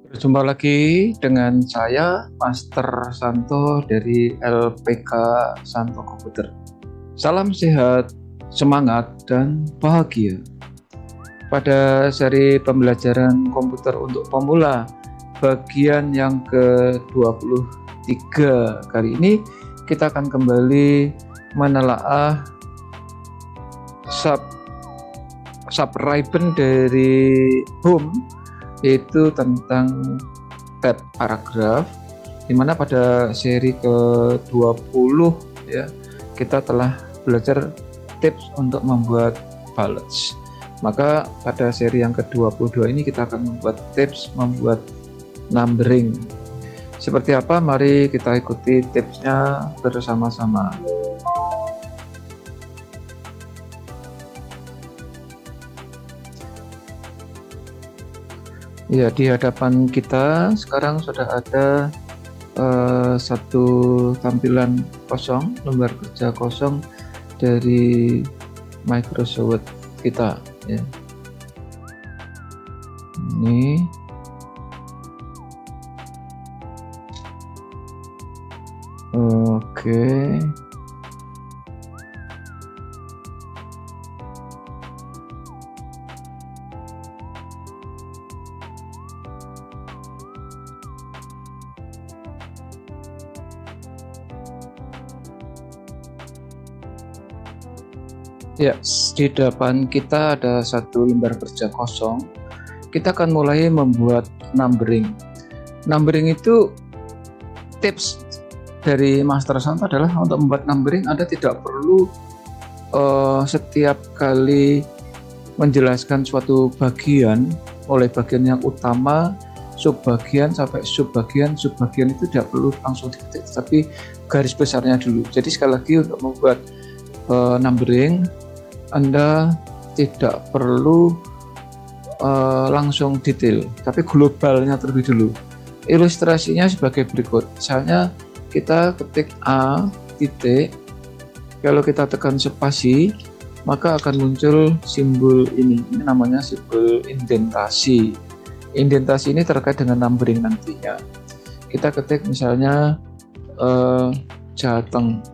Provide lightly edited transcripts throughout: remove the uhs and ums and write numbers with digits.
Berjumpa lagi dengan saya, Master Santo dari LPK Santo Komputer. Salam sehat, semangat, dan bahagia. Pada seri pembelajaran komputer untuk pemula, bagian yang ke-23 kali ini, kita akan kembali menelaah sub-ribbon dari home, yaitu tentang tab paragraf, dimana pada seri ke-20 ya kita telah belajar tips untuk membuat bullets. Maka pada seri yang ke-22 ini kita akan membuat tips membuat numbering. Seperti apa? Mari kita ikuti tipsnya bersama-sama. Ya, di hadapan kita sekarang sudah ada satu tampilan kosong, lembar kerja kosong dari Microsoft kita ya. Ini oke. Ya, di depan kita ada satu lembar kerja kosong. Kita akan mulai membuat numbering. Numbering itu tips dari Master Santo adalah untuk membuat numbering Anda tidak perlu setiap kali menjelaskan suatu bagian, mulai bagian yang utama, subbagian sampai subbagian itu tidak perlu langsung diketik, tapi garis besarnya dulu. Jadi sekali lagi untuk membuat numbering Anda tidak perlu langsung detail, tapi globalnya terlebih dulu. Ilustrasinya sebagai berikut. Misalnya kita ketik A titik, kalau kita tekan spasi maka akan muncul simbol ini namanya simbol indentasi. Indentasi ini terkait dengan numbering nantinya. Kita ketik misalnya Jateng,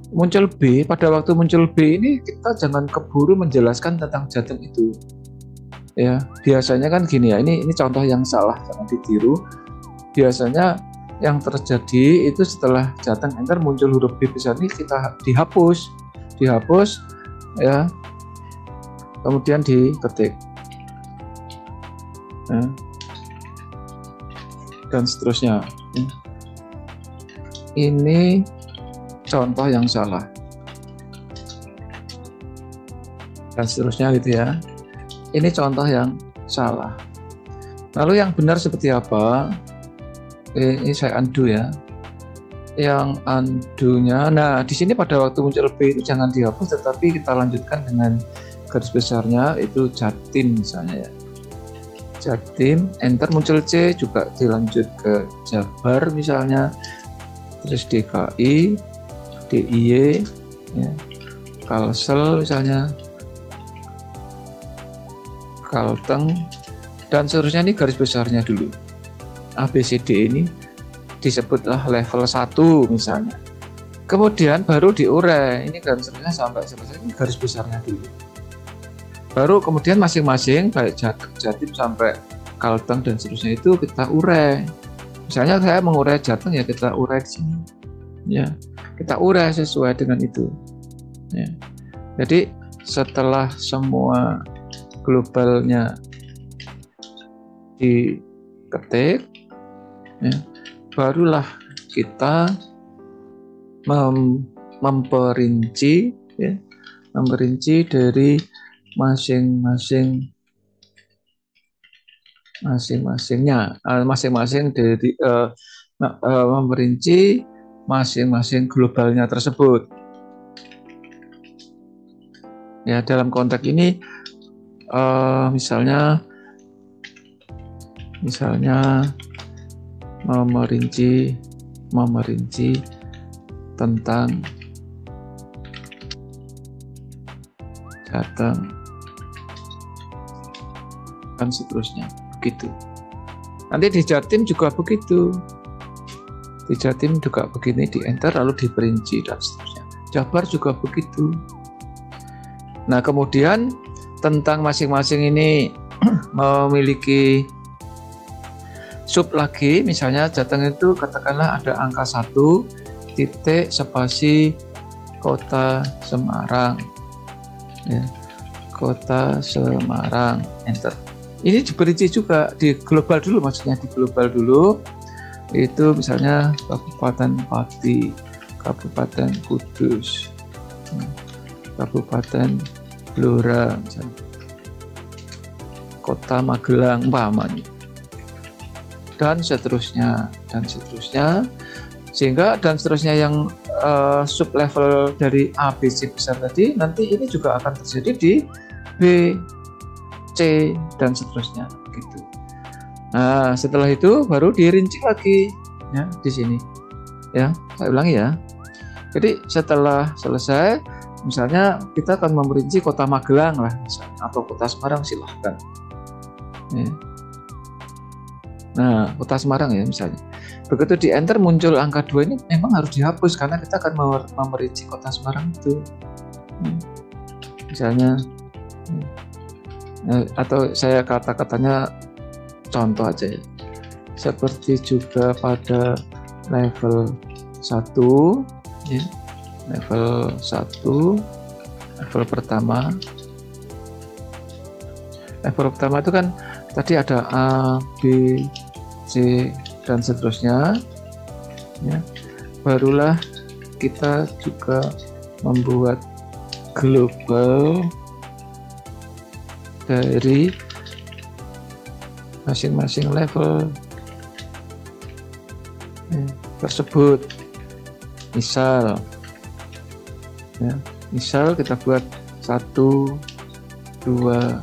muncul B. Pada waktu muncul B ini kita jangan keburu menjelaskan tentang Jateng itu ya. Biasanya kan gini ya, ini contoh yang salah, jangan ditiru. Biasanya yang terjadi itu setelah Jateng enter muncul huruf B besar ini kita dihapus ya, kemudian diketik ya, dan seterusnya ya. Ini contoh yang salah dan seterusnya gitu ya. Ini contoh yang salah. Lalu yang benar seperti apa? Ini saya undo ya. Yang undo-nya, nah di sini pada waktu muncul B itu jangan dihapus, tetapi kita lanjutkan dengan garis besarnya itu Jatim misalnya ya. Jatim, enter, muncul C, juga dilanjut ke Jabar misalnya, terus DKI, DIY ya, Kalsel misalnya, Kalteng, dan seterusnya. Ini garis besarnya dulu. ABCD ini disebutlah level 1 misalnya. Kemudian baru diurai. Ini garis besarnya sampai selesai, ini garis besarnya dulu. Baru kemudian masing-masing baik Jatim sampai Kalteng dan seterusnya itu kita urai. Misalnya saya mengurai Jateng ya kita urai di sini. Ya, kita urai sesuai dengan itu. Ya. Jadi setelah semua globalnya diketik, ya, barulah kita memperinci, ya, memperinci dari masing-masing dari memperinci masing-masing globalnya tersebut. Ya, dalam konteks ini misalnya memerinci tentang Jateng dan seterusnya begitu. Nanti di Jatim juga begitu. Di Jatim juga begini, di enter lalu diperinci dan seterusnya. Jabar juga begitu. Nah, kemudian tentang masing-masing ini memiliki sub lagi, misalnya Jateng itu katakanlah ada angka 1 titik spasi Kota Semarang, ya, Kota Semarang, enter. Ini diperinci juga di global dulu, maksudnya di global dulu itu misalnya Kabupaten Pati, Kabupaten Kudus, Kabupaten Blora, misalnya Kota Magelang umpamanya, dan seterusnya sehingga dan seterusnya yang sub level dari A, B, C besar tadi, nanti ini juga akan terjadi di B, C dan seterusnya gitu. Nah, setelah itu baru dirinci lagi ya di sini. Ya, saya ulangi ya. Jadi setelah selesai, misalnya kita akan memerinci Kota Magelang lah misalnya, atau Kota Semarang silahkan. Ya. Nah, Kota Semarang ya misalnya. Begitu di enter muncul angka 2 ini memang harus dihapus karena kita akan memerinci Kota Semarang itu. Misalnya atau saya kata-katanya contoh aja ya. Seperti juga pada level 1 ya. Level 1 level pertama. Level pertama itu kan tadi ada A, B, C dan seterusnya ya. Barulah kita juga membuat global dari masing-masing level tersebut. Misal ya, misal kita buat 1, 2,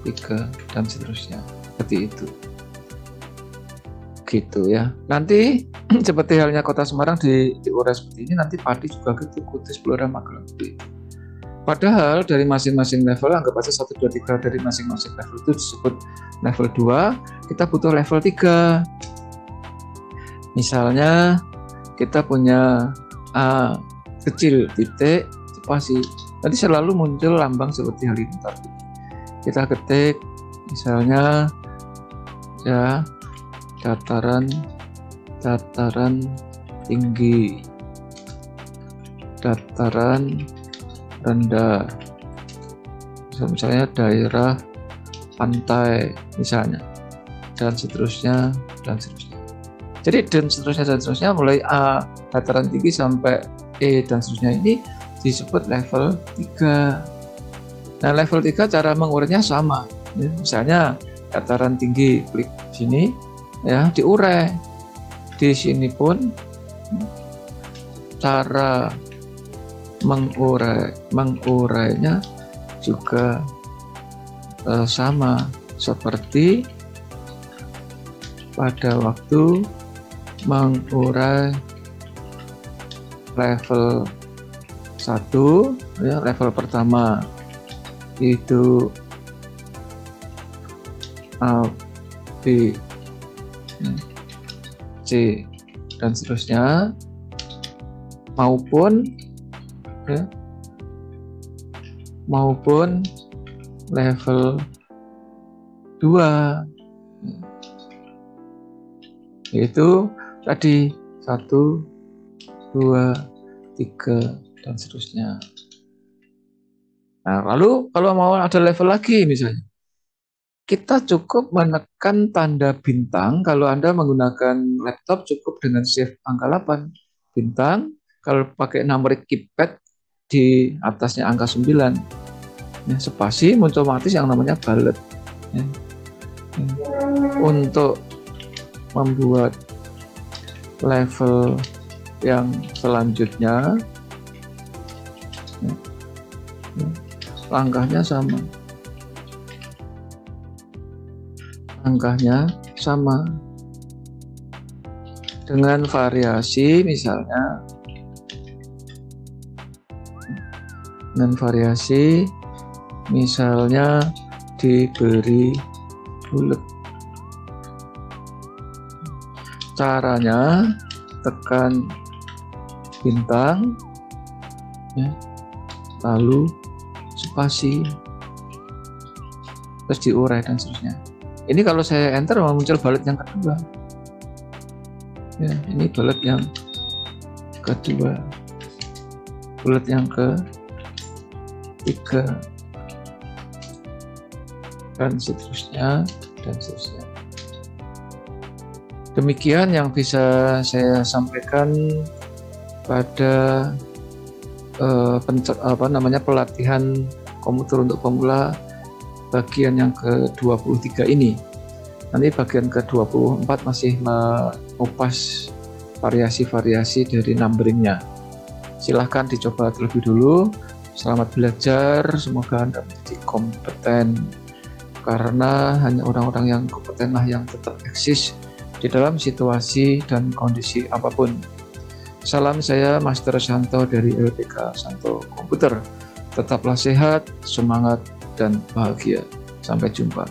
3 dan seterusnya seperti itu gitu ya. Nanti seperti halnya Kota Semarang diurai seperti ini, nanti Pati juga gitu, Kudus, Blora, Magelang gitu. Padahal dari masing-masing level, anggap aja 1, 2, 3 dari masing-masing level itu disebut level 2, kita butuh level 3. Misalnya kita punya A kecil titik spasi, nanti selalu muncul lambang seperti halilintar. Kita ketik misalnya ya dataran tinggi, dataran rendah, misalnya daerah pantai misalnya, dan seterusnya. Jadi dan seterusnya mulai A dataran tinggi sampai E dan seterusnya ini disebut level 3. Nah, level 3 cara mengurainya sama ya. Misalnya dataran tinggi, klik sini ya, diurai. Di sini pun cara mengurainya juga sama seperti pada waktu mengurai level 1 ya, level pertama itu A, B, C dan seterusnya, maupun level 2 yaitu tadi 1, 2, 3 dan seterusnya. Nah, lalu kalau mau ada level lagi misalnya, kita cukup menekan tanda bintang. Kalau Anda menggunakan laptop cukup dengan shift angka 8 bintang. Kalau pakai numerik keypad di atasnya angka 9 ya, spasi muncul otomatis yang namanya bullet ya. Untuk membuat level yang selanjutnya ya, langkahnya sama dengan variasi, misalnya diberi bulat Caranya tekan bintang, ya, lalu spasi, terus diurai dan seterusnya. Ini kalau saya enter muncul balet yang kedua. Ya, ini balet yang kedua, balet yang ketiga, dan seterusnya dan seterusnya. Demikian yang bisa saya sampaikan pada pelatihan komputer untuk pemula bagian yang ke-23 ini. Nanti bagian ke-24 masih mengupas variasi-variasi dari numberingnya. Silahkan dicoba terlebih dulu. Selamat belajar, semoga Anda menjadi kompeten, karena hanya orang-orang yang kompetenlah yang tetap eksis di dalam situasi dan kondisi apapun. Salam, saya Master Santo dari LPK Santo Komputer. Tetaplah sehat, semangat, dan bahagia. Sampai jumpa.